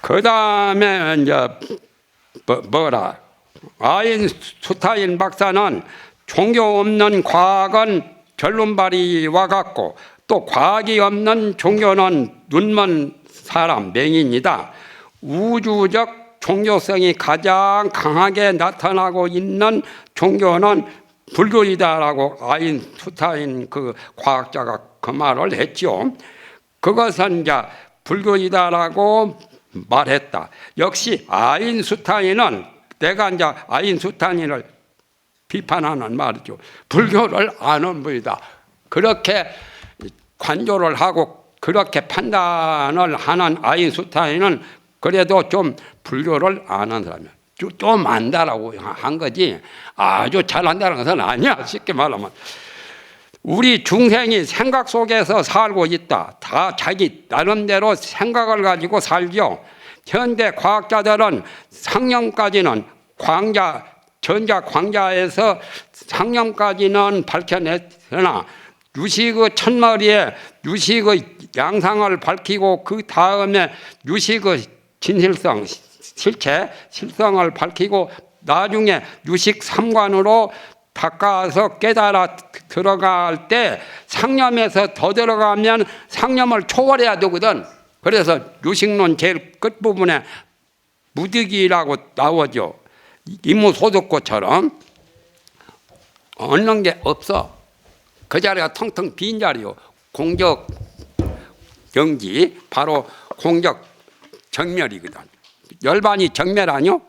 그 다음에 이제 뭐라 아인슈타인 박사는 종교 없는 과학은 결론발이와 같고 또 과학이 없는 종교는 눈먼 사람 맹인이다. 우주적 종교성이 가장 강하게 나타나고 있는 종교는 불교이다라고 아인슈타인 그 과학자가 그 말을 했죠. 그것은 이제 불교이다라고 말했다. 역시 아인슈타인은 내가 이제 아인슈타인을 비판하는 말이죠. 불교를 아는 분이다. 그렇게 관조를 하고 그렇게 판단을 하는 아인슈타인은 그래도 좀 불교를 아는 사람이야. 좀 안다라고 한 거지 아주 잘한다는 것은 아니야. 쉽게 말하면 우리 중생이 생각 속에서 살고 있다. 다 자기 나름대로 생각을 가지고 살죠. 현대 과학자들은 상념까지는 전자 광자에서 상념까지는 밝혀냈으나 유식의 첫머리에 유식의 양상을 밝히고 그 다음에 유식의 진실성, 실성을 밝히고 나중에 유식 삼관으로 닦아서 깨달아 들어갈 때 상념에서 더 들어가면 상념을 초월해야 되거든. 그래서 유식론 제일 끝부분에 무득이라고 나오죠. 이무소득고처럼 얻는 게 없어. 그 자리가 텅텅 빈 자리요. 공적 정지, 바로 공적 정멸이거든. 열반이 정멸 아니요?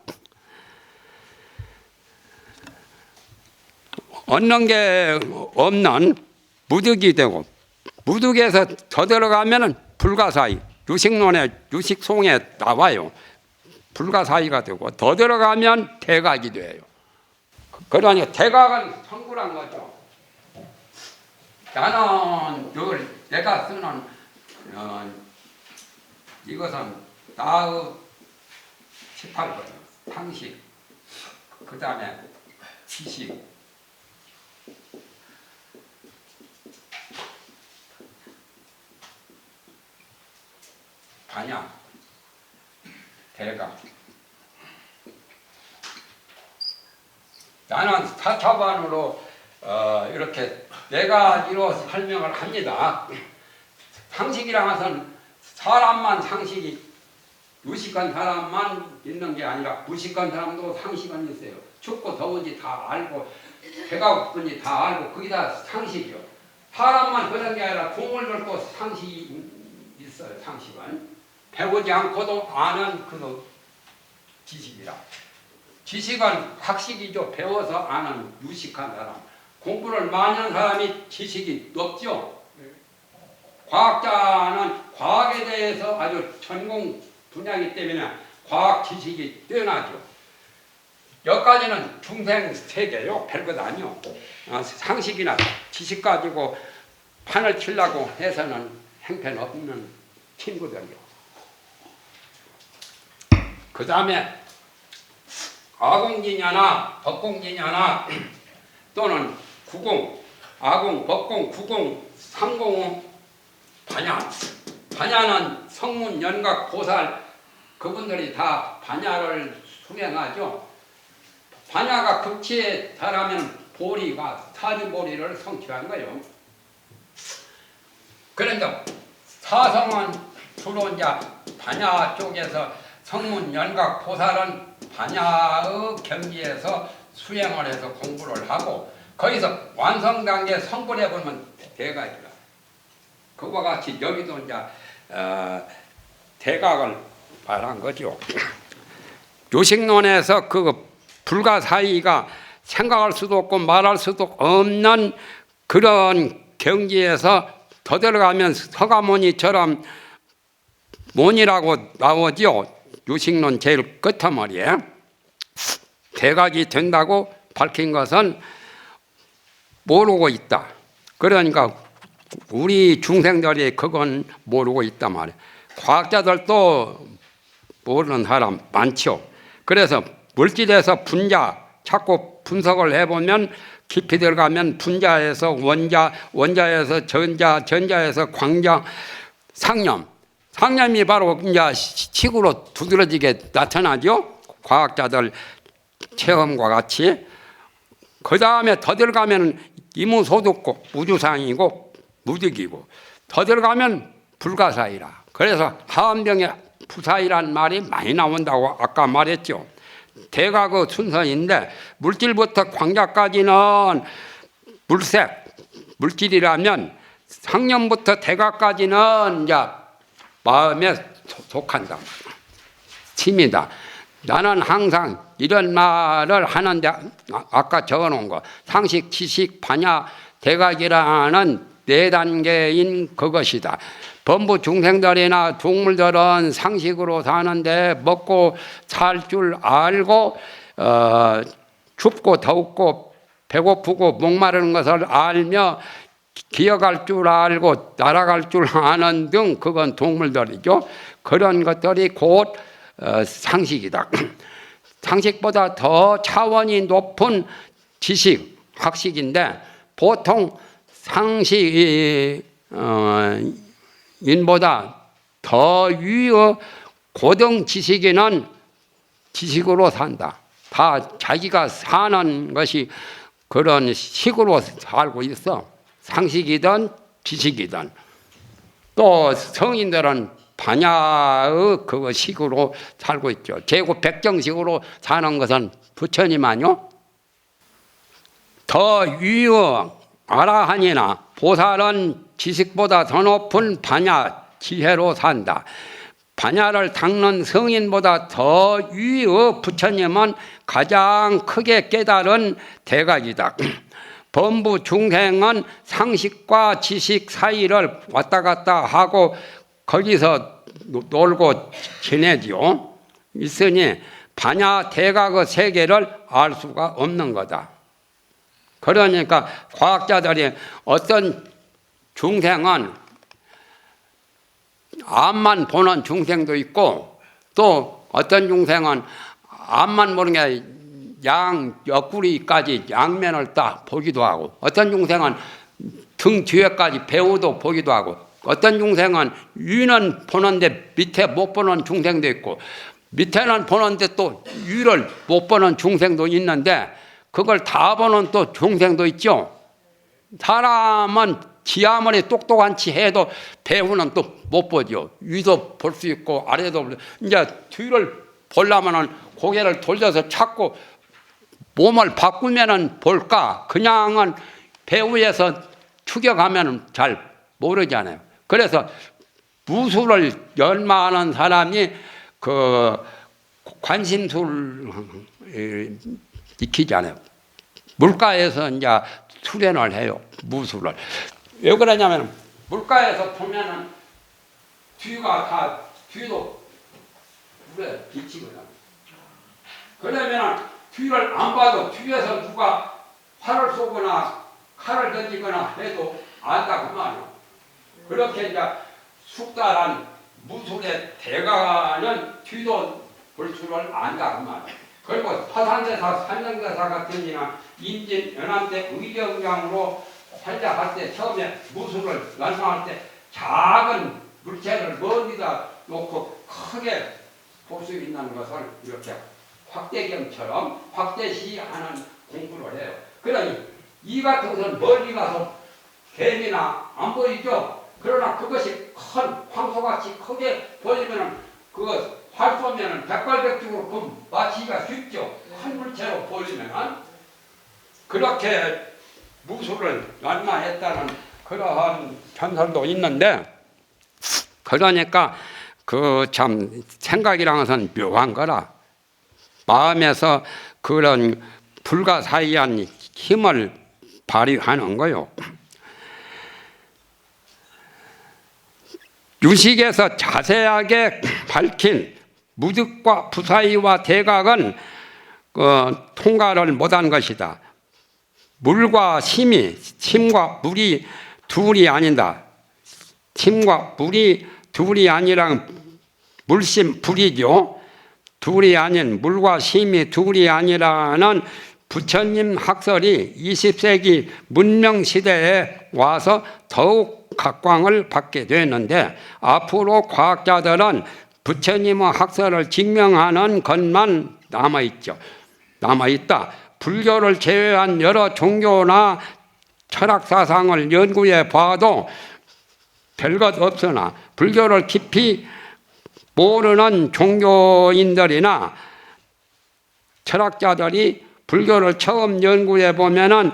얻는 게 없는 무득이 되고 무득에서 더 들어가면 불가사의, 유식론의 유식송에 나와요. 불가사의가 되고 더 들어가면 대각이 돼요. 그러니 대각은 성불한 거죠. 나는 내가 쓰는 이것은 나의 18번 상식, 그 다음에 지식, 반야, 대각. 나는 사차반으로 이렇게 네 가지로 설명을 합니다. 상식이라 해서는 사람만 상식이 무식한 사람만 있는 게 아니라 무식한 사람도 상식은 있어요. 춥고 더운지 다 알고 배가 고픈지 다 알고 그게 다 상식이요. 사람만 그런 게 아니라 동물들도 상식이 있어요. 상식은 배우지 않고도 아는 그 지식이라. 지식은 학식이죠. 배워서 아는 유식한 사람. 공부를 많이 하는 사람이 지식이 높죠. 과학자는 과학에 대해서 아주 전공 분야이기 때문에 과학 지식이 뛰어나죠. 여기까지는 중생 세계요. 별것 아니요. 상식이나 지식 가지고 판을 치려고 해서는 형편없는 친구들이요. 그 다음에 아공진야나 법공진야나 또는 구공, 아공, 법공, 구공, 삼공, 반야. 반야는 성문, 연각, 보살 그분들이 다 반야를 수행하죠. 반야가 극치에 달하면 보리가 사주보리를 성취한 거예요. 그런데 사성은 주로 이제 반야 쪽에서 성문, 연각, 보살은 반야의 경지에서 수행을 해서 공부를 하고 거기서 완성 단계 성불해 보면 대각이다. 그와 같이 여기도 이제 대각을 말한 거죠. 요식론에서 그 불가사의가 생각할 수도 없고 말할 수도 없는 그런 경지에서 더 들어가면 서가모니처럼 모니라고 나오죠. 유식론 제일 끝머리에 대각이 된다고 밝힌 것은 모르고 있다. 그러니까 우리 중생들이 그건 모르고 있단 말이에요. 과학자들도 모르는 사람 많죠. 그래서 물질에서 분자 자꾸 분석을 해보면 깊이 들어가면 분자에서 원자, 원자에서 전자, 전자에서 광자, 상념, 상념이 바로 이제 식으로 두드러지게 나타나죠. 과학자들 체험과 같이. 그 다음에 더 들어가면 이무소득고 무주상이고 무득이고, 더 들어가면 불가사이라. 그래서 하원병에 부사이란 말이 많이 나온다고 아까 말했죠. 대가 그 순서인데, 물질부터 광자까지는 물색, 물질이라면 상념부터 대가까지는 이제 마음에 속한다. 침이다. 나는 항상 이런 말을 하는데, 아까 적어놓은 거, 상식, 지식, 반야, 대각이라는 네 단계인 그것이다. 범부 중생들이나 동물들은 상식으로 사는데 먹고 살 줄 알고, 춥고 덥고 배고프고 목마르는 것을 알며 기어갈 줄 알고 날아갈 줄 아는 등, 그건 동물들이죠. 그런 것들이 곧 상식이다. 상식보다 더 차원이 높은 지식, 학식인데, 보통 상식인보다 더 위의 고등 지식인은 지식으로 산다. 다 자기가 사는 것이 그런 식으로 살고 있어. 상식이든 지식이든. 또 성인들은 반야의 그 식으로 살고 있죠. 제국 백정식으로 사는 것은 부처님만요. 더 위의 아라한이나 보살은 지식보다 더 높은 반야, 지혜로 산다. 반야를 닦는 성인보다 더 위의 부처님은 가장 크게 깨달은 대각이다. 범부 중생은 상식과 지식 사이를 왔다 갔다 하고 거기서 놀고 지내지요. 있으니 반야 대각의 세계를 알 수가 없는 거다. 그러니까 과학자들이 어떤 중생은 앞만 보는 중생도 있고, 또 어떤 중생은 앞만 보는 게 옆구리까지 양면을 딱 보기도 하고, 어떤 중생은 등 뒤에까지 배우도 보기도 하고, 어떤 중생은 위는 보는데 밑에 못 보는 중생도 있고, 밑에는 보는데 또 위를 못 보는 중생도 있는데, 그걸 다 보는 또 중생도 있죠. 사람은 지 아무리 똑똑한 치 해도 배우는 또 못 보죠. 위도 볼 수 있고 아래도 볼 수 있고. 이제 뒤를 보려면은 고개를 돌려서 찾고 몸을 바꾸면은 볼까? 그냥은 배우에서 추격하면은 잘 모르잖아요. 그래서 무술을 연마하는 사람이 그 관심술 익히잖아요. 물가에서 이제 수련을 해요. 무술을. 왜 그러냐면 물가에서 보면은 뒤가 다 뒤도 물에 비치거든. 그러면은 뒤를 안 봐도 뒤에서 누가 활을 쏘거나 칼을 던지거나 해도 안다 그 말이에요. 그렇게 이제 숙달한 무술의 대가는 뒤도 볼 줄을 안다 그 말이에요. 그리고 화산대사, 산정대사 같은 이나 인진, 연안대 의정장으로 활약할 때 처음에 무술을 연상할 때 작은 물체를 멀리다 놓고 크게 볼 수 있는 것을 이렇게 확대경처럼 확대시하는 공부를 해요. 그러니 이 같은 것은 멀리 가서 개미나 안 보이죠? 그러나 그것이 큰 황소같이 크게 보이면은 그거 활 쏘면은 백발백중으로 그 맞히기가 쉽죠. 큰 물체로 보이면은. 그렇게 무술을 연마했다는 그러한 전설도 있는데, 그러니까 그 참 생각이란 것은 묘한 거라. 마음에서 그런 불가사의한 힘을 발휘하는 거요. 유식에서 자세하게 밝힌 무득과 부사의와 대각은 통과를 못한 것이다. 물과 침과 물이 둘이 아니다. 침과 물이 둘이 아니라 물심 불이죠. 둘이 아닌 물과 심이 둘이 아니라는 부처님 학설이 20세기 문명시대에 와서 더욱 각광을 받게 되는데, 앞으로 과학자들은 부처님의 학설을 증명하는 것만 남아있다. 불교를 제외한 여러 종교나 철학사상을 연구해 봐도 별것 없으나, 불교를 깊이 모르는 종교인들이나 철학자들이 불교를 처음 연구해 보면은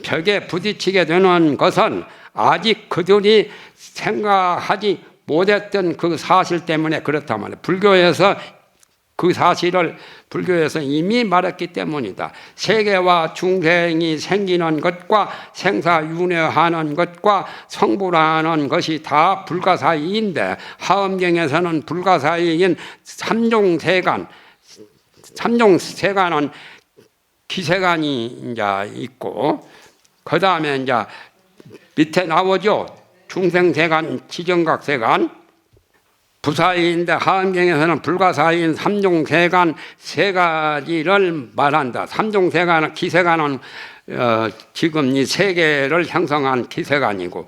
벽에 부딪히게 되는 것은 아직 그들이 생각하지 못했던 그 사실 때문에 그렇단 말이에요. 불교에서 그 사실을 불교에서 이미 말했기 때문이다. 세계와 중생이 생기는 것과 생사윤회하는 것과 성불하는 것이 다 불가사의인데, 하엄경에서는 불가사의인 삼종세간은 기세간이 이제 있고, 그 다음에 이제 밑에 나오죠. 중생세간, 지정각세간. 부사의인데 하엄경에서는 불가사의인 삼종세간 세 가지를 말한다. 삼종세간은 기세간은 지금 이 세계를 형성한 기세간이고,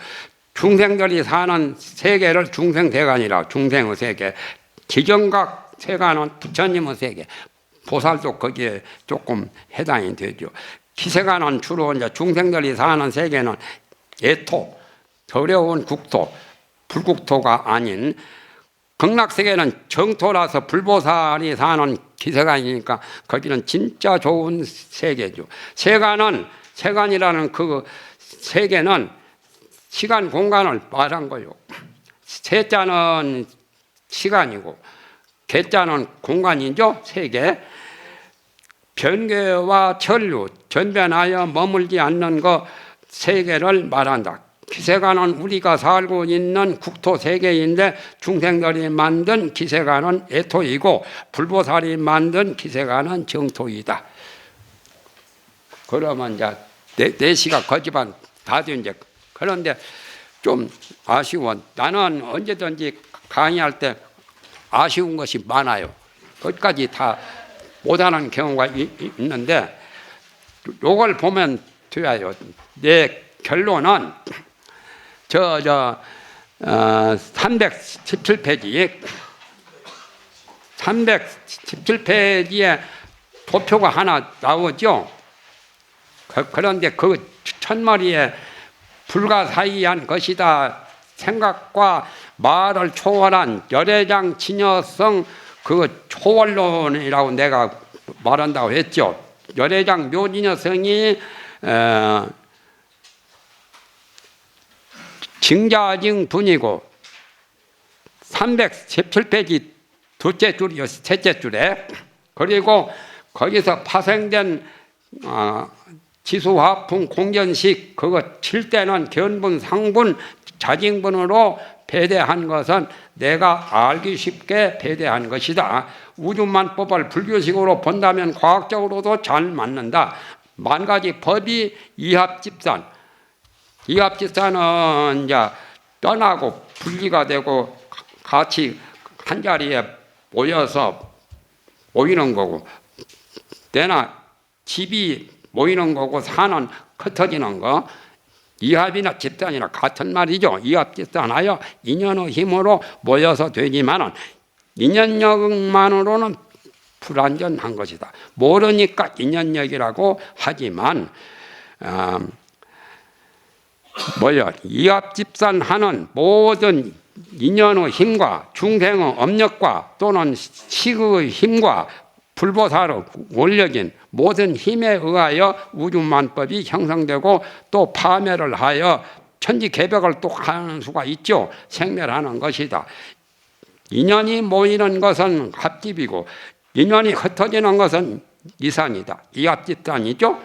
중생들이 사는 세계를 중생세간이라, 중생의 세계. 지정각 세간은 부처님의 세계. 보살도 거기에 조금 해당이 되죠. 기세간은 주로 이제 중생들이 사는 세계는 예토, 어려운 국토, 불국토가 아닌, 극락세계는 정토라서 불보살이 사는 기세간이니까 거기는 진짜 좋은 세계죠. 세간이라는 그 세계는 시간 공간을 말한 거요. 세자는 시간이고 개자는 공간이죠. 세계. 변개와 천류, 전변하여 머물지 않는 거 세계를 말한다. 기세간은 우리가 살고 있는 국토 세계인데, 중생들이 만든 기세간은 애토이고 불보살이 만든 기세간은 정토이다. 그러면 이제 네 시가 거지반 다 된제. 그런데 좀 아쉬워. 나는 언제든지 강의할 때 아쉬운 것이 많아요. 끝까지 다 못하는 경우가 있는데, 요걸 보면 돼요. 내 결론은 317페이지에 도표가 하나 나오죠. 그런데 그 첫머리에 불가사의한 것이다, 생각과 말을 초월한 열애장 진여성 그 초월론이라고 내가 말한다고 했죠. 열애장 묘진여성이 증자증 분이고 317페이지 둘째 줄이요, 셋째 줄에. 그리고 거기서 파생된 지수화풍 공견식 그거 칠 때는 견분, 상분, 자징분으로 배대한 것은 내가 알기 쉽게 배대한 것이다. 우주만법을 불교식으로 본다면 과학적으로도 잘 맞는다. 만 가지 법이 이합집산. 이합집산은 이제 떠나고 분리가 되고 같이 한 자리에 모여서 모이는 거고, 내나 집이 모이는 거고 산은 흩어지는 거, 이합이나 집단이나 같은 말이죠. 이합집단하여 인연의 힘으로 모여서 되지만은 인연력만으로는 불완전한 것이다. 모르니까 인연력이라고 하지만 이합집산하는 모든 인연의 힘과 중생의 업력과 또는 식의 힘과 불보살의 원력인 모든 힘에 의하여 우주만법이 형성되고 또 파멸을 하여 천지개벽을 또 하는 수가 있죠. 생멸하는 것이다. 인연이 모이는 것은 합집이고 인연이 흩어지는 것은 이산이다. 이합집산이죠.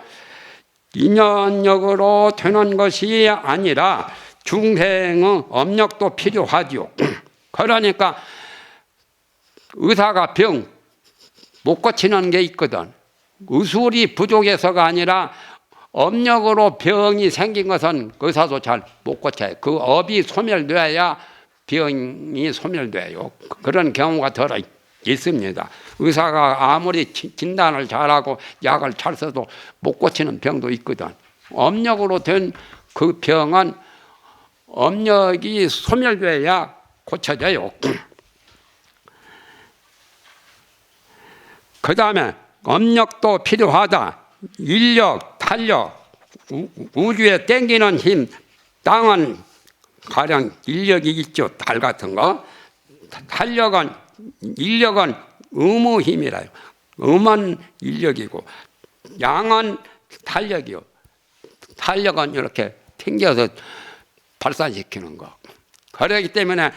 인연력으로 되는 것이 아니라 중생의 업력도 필요하죠. 그러니까 의사가 병 못 고치는 게 있거든. 의술이 부족해서가 아니라 업력으로 병이 생긴 것은 의사도 잘 못 고쳐요. 그 업이 소멸돼야 병이 소멸돼요. 그런 경우가 덜어 있습니다. 의사가 아무리 진단을 잘하고 약을 잘 써도 못 고치는 병도 있거든. 업력으로 된 그 병은 업력이 소멸돼야 고쳐져요. 그 다음에 업력도 필요하다. 인력, 탄력, 우주에 땡기는 힘. 땅은 가령 인력이 있죠. 달 같은 거. 인력은 음의 힘이라요. 음은 인력이고 양은 탄력이요. 탄력은 이렇게 튕겨서 발산시키는 거. 그렇기 때문에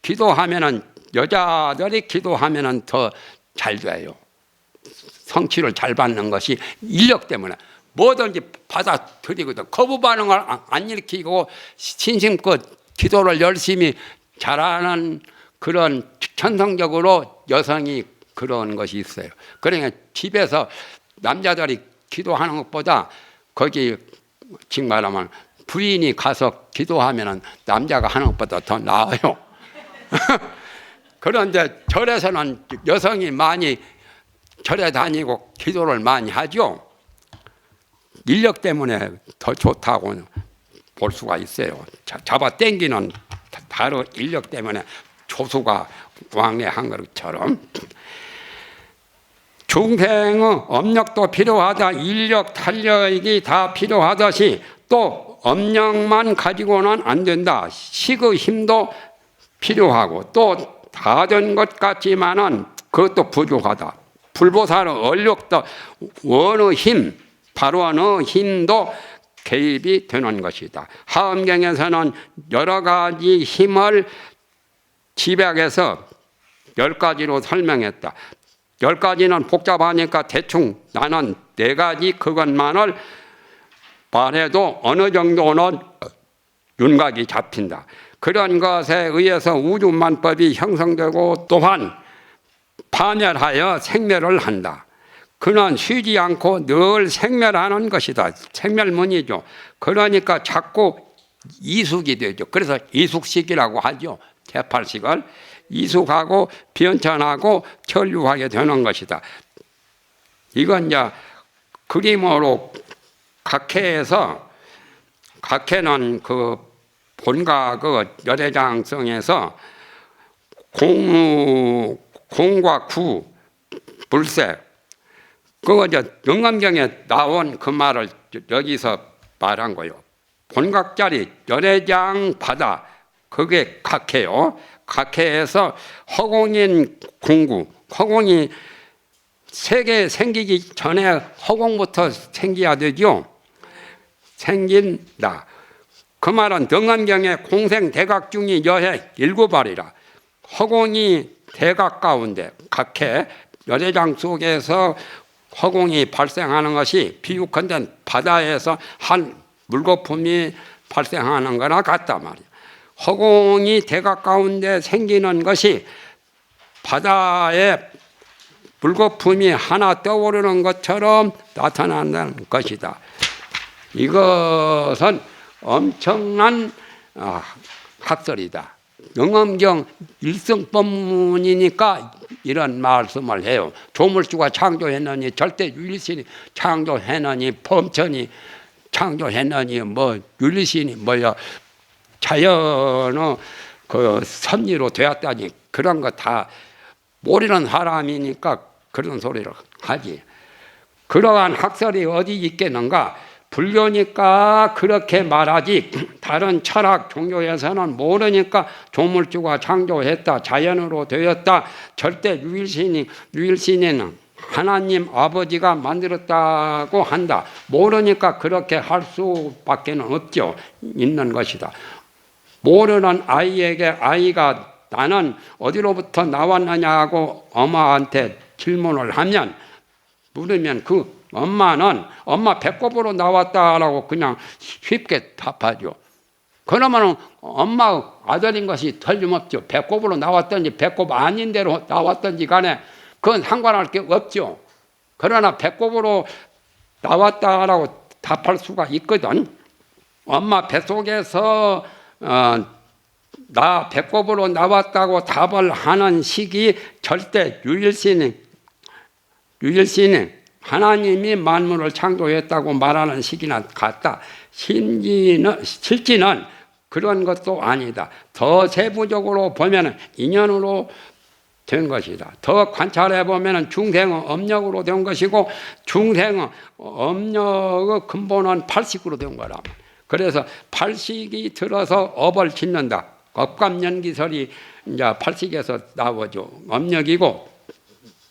기도하면은, 여자들이 기도하면은 더 잘 돼요. 성취를 잘 받는 것이 인력 때문에. 뭐든지 받아들이거든. 거부 반응을 안 일으키고 신심껏 기도를 열심히 잘하는 그런 천성적으로 여성이 그런 것이 있어요. 그러니까 집에서 남자들이 기도하는 것보다 거기 지금 말하면 부인이 가서 기도하면 남자가 하는 것보다 더 나아요. 그런데 절에서는 여성이 많이 절에 다니고 기도를 많이 하죠. 인력 때문에 더 좋다고 볼 수가 있어요. 잡아 당기는 바로 인력 때문에 조수가 왕래한 것처럼 중생의 업력도 필요하다. 인력, 탄력이 다 필요하듯이 또 업력만 가지고는 안 된다. 식의 힘도 필요하고 또 다 된 것 같지만은 그것도 부족하다. 불보살의 얼력도 원의 힘, 발원의 힘도 개입이 되는 것이다. 하엄경에서는 여러 가지 힘을 집약해서 10가지로 설명했다. 10가지는 복잡하니까 대충 나는 4가지 그것만을 말해도 어느 정도는 윤곽이 잡힌다. 그런 것에 의해서 우주만법이 형성되고 또한 파멸하여 생멸을 한다. 그는 쉬지 않고 늘 생멸하는 것이다. 생멸문이죠. 그러니까 자꾸 이숙이 되죠. 그래서 이숙식이라고 하죠. 대팔식을 이숙하고 변천하고 천류하게 되는 것이다. 이건 이제 그림으로 각해에서, 각해는 그 본가 그 열애장성에서 공과 구, 불색, 그거 이제 영감경에 나온 그 말을 여기서 말한 거예요. 본각자리 열애장 바다, 그게 각해요. 각해에서 허공인 공구, 허공이 세계 생기기 전에 허공부터 생겨야 되죠. 생긴다. 그 말은 등한경의 공생 대각 중이 여해 7알이라. 허공이 대각 가운데 각해 열애장 속에서 허공이 발생하는 것이 비유컨대 바다에서 한 물거품이 발생하는 거나 같단 말이에요. 허공이 대각 가운데 생기는 것이 바다에 물거품이 하나 떠오르는 것처럼 나타난다는 것이다. 이것은 엄청난 학설이다. 영엄경 일성법문이니까 이런 말씀을 해요. 조물주가 창조했느니, 절대 유일신이 창조했느니, 범천이 창조했느니, 뭐 유일신이 뭐야, 자연의 그 섭리로 되었다니, 그런 거 다 모르는 사람이니까 그런 소리를 하지. 그러한 학설이 어디 있겠는가? 불교니까 그렇게 말하지, 다른 철학 종교에서는 모르니까 조물주가 창조했다, 자연으로 되었다, 절대 유일신인 하나님 아버지가 만들었다고 한다. 모르니까 그렇게 할 수밖에 없죠. 있는 것이다. 모르는 아이에게 아이가 나는 어디로부터 나왔느냐고 엄마한테 질문을 하면, 물으면 그 엄마는 엄마 배꼽으로 나왔다라고 그냥 쉽게 답하죠. 그러면 엄마 아들인 것이 틀림없죠. 배꼽으로 나왔든지 배꼽 아닌 대로 나왔든지 간에 그건 상관할 게 없죠. 그러나 배꼽으로 나왔다라고 답할 수가 있거든. 엄마 뱃속에서 나 배꼽으로 나왔다고 답을 하는 식이 절대 유일신이 하나님이 만물을 창조했다고 말하는 식이나 같다. 실지는 그런 것도 아니다. 더 세부적으로 보면 인연으로 된 것이다. 더 관찰해 보면 중생의 업력으로 된 것이고 중생의 업력의 근본은 팔식으로 된 거라. 그래서 팔식이 들어서 업을 짓는다. 업감연기설이 이제 팔식에서 나오죠. 업력이고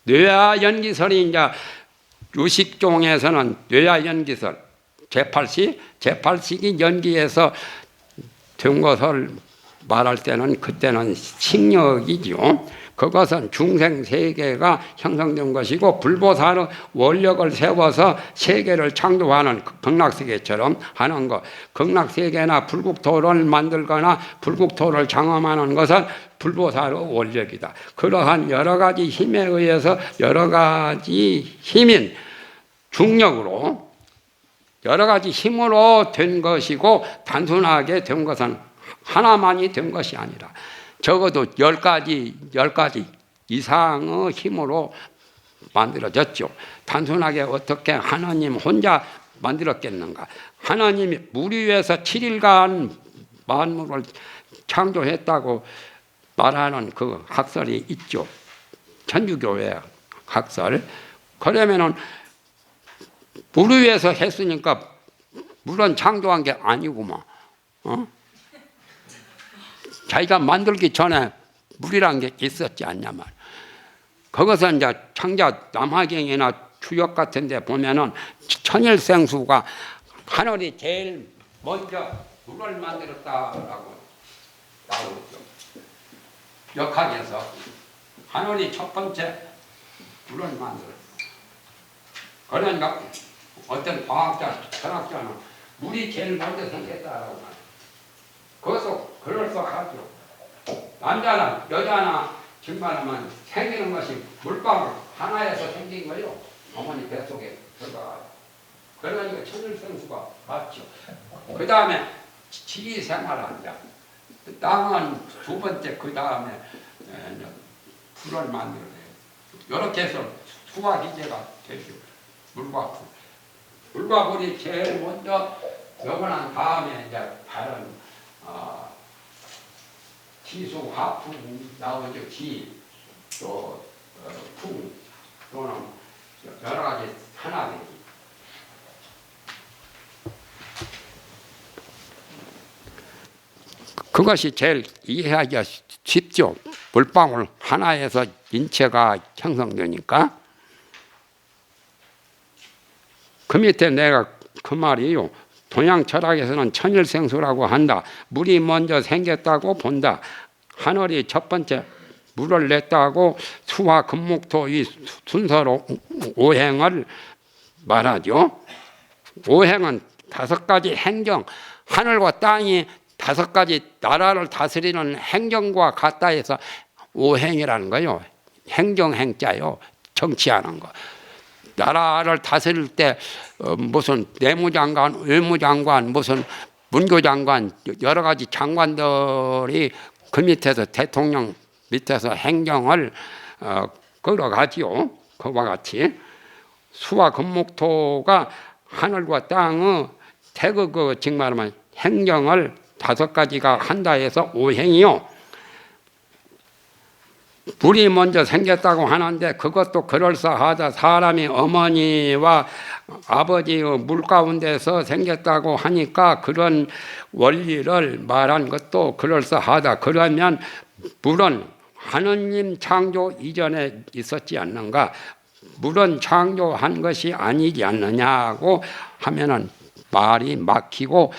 뇌하연기설이 이제 유식종에서는 뇌하연기설 제8식이 연기해서 된 것을 말할 때는 그때는 식력이죠. 그것은 중생 세계가 형성된 것이고 불보살의 원력을 세워서 세계를 창조하는 극락세계처럼 하는 것. 극락세계나 불국토를 만들거나 불국토를 장엄하는 것은 불보살의 원력이다. 그러한 여러 가지 힘에 의해서 여러 가지 힘인 중력으로 여러 가지 힘으로 된 것이고 단순하게 된 것은 하나만이 된 것이 아니라 적어도 10가지 이상의 힘으로 만들어졌죠. 단순하게 어떻게 하나님 혼자 만들었겠는가. 하나님이 물 위에서 7일간 만물을 창조했다고 말하는 그 학설이 있죠. 천주교회 학설. 그러면은 물 위에서 했으니까 물은 창조한 게 아니구만. 자기가 만들기 전에 물이란 게 있었지 않냐 말. 그것은 이제 창자 남화경이나 추역 같은 데 보면은 천일생수가 하늘이 제일 먼저 물을 만들었다라고 나오죠. 역학에서 하늘이 첫 번째 물을 만들었다. 그러니까 어떤 과학자, 철학자는 물이 제일 먼저 생겼다라고 말해요. 그것도 그럴싸하죠. 남자나 여자나 증발하면 생기는 것이 물방울 하나에서 생긴 거요. 어머니 뱃속에 들어가요. 그러니까 천일생수가 맞죠. 그 다음에 지리생활한다. 땅은 두 번째, 그 다음에 불을 만들어내요. 이렇게 해서 수화 기제가 되죠. 물과 불. 물과 불이 제일 먼저 영원한 다음에 이제 다른 기수, 화풍 나오죠. 기, 또 풍, 또는 여러 가지 하나되기. 그것이 제일 이해하기가 쉽죠. 물방울 하나에서 인체가 형성되니까. 그 밑에 내가 그 말이요. 동양 철학에서는 천일생수라고 한다. 물이 먼저 생겼다고 본다. 하늘이 첫 번째 물을 냈다고 수화 금목토 이 순서로 오행을 말하죠. 오행은 5가지 행정, 하늘과 땅이 5가지 나라를 다스리는 행정과 같다 해서 오행이라는 거요. 행정행자요. 정치하는 거. 나라를 다스릴 때 무슨 내무장관, 외무장관, 무슨 문교장관 여러 가지 장관들이 그 밑에서 대통령 밑에서 행정을 끌어가지요. 그와 같이 수와 금목토가 하늘과 땅의 태극 즉 말하면 행정을 5가지가 한다 해서 오행이요. 불이 먼저 생겼다고 하는데 그것도 그럴싸하다. 사람이 어머니와 아버지의 물 가운데서 생겼다고 하니까 그런 원리를 말한 것도 그럴싸하다. 그러면 물은 하느님 창조 이전에 있었지 않는가? 물은 창조한 것이 아니지 않느냐고 하면은 말이 막히고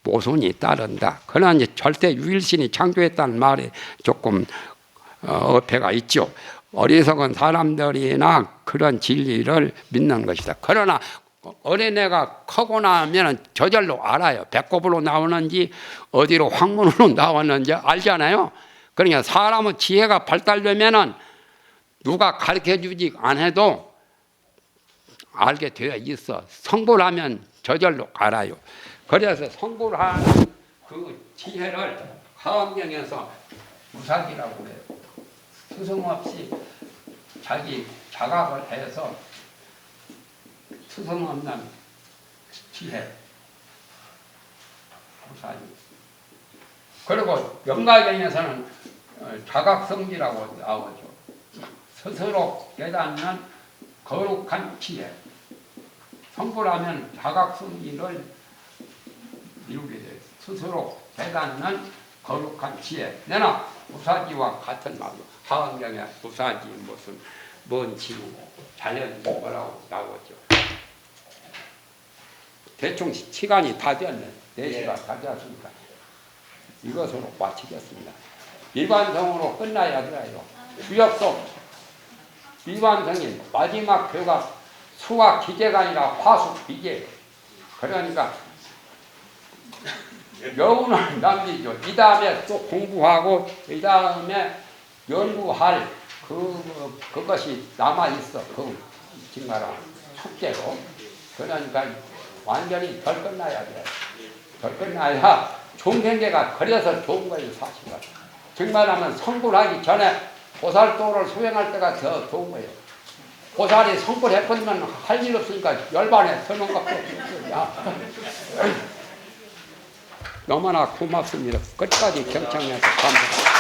모순이 따른다. 그러나 이제 절대 유일신이 창조했다는 말이 조금 어폐가 있죠. 어리석은 사람들이나 그런 진리를 믿는 것이다. 그러나 어린애가 크고 나면 저절로 알아요. 배꼽으로 나오는지 어디로 황문으로 나왔는지 알잖아요. 그러니까 사람의 지혜가 발달되면은 누가 가르쳐주지 않아도 알게 되어 있어. 성불 하면 저절로 알아요. 그래서 성불하는 그 지혜를 하원경에서 무사기라고 해요. 스승없이 자기 자각을 해서 스승없는 지혜. 무사기. 그리고 영가경에서는 자각성지라고 나오죠. 스스로 깨닫는 거룩한 지혜. 성불하면 자각성지를 이루게 돼요. 스스로 깨닫는 거룩한 지혜. 내나 무사지와 같은 말로 하원경에 무사지 무슨 먼 지구 자연 뭐라고 나오죠. 대충 시간이 다 되었네. 4시가 다 되었으니까 이것으로 마치겠습니다. 미완성으로 끝나야 돼요. 주역도 미완성인 마지막 교가 수학 기계가 아니라 화수 기계. 그러니까 여운을 남기죠. 이 다음에 또 공부하고 이 다음에 연구할 그것이 남아 있어. 그 정말 숙제로. 그러니까 완전히 덜 끝나야 돼. 덜 끝나야 종생계가 그래서 좋은 거예요, 사실은. 정말하면 성불하기 전에 보살도를 수행할 때가 더 좋은 거예요. 보살이 성불해버리면 할 일 없으니까 열반에 서는 것밖에 없어요. 너무나 고맙습니다. 끝까지 경청해서 감사합니다.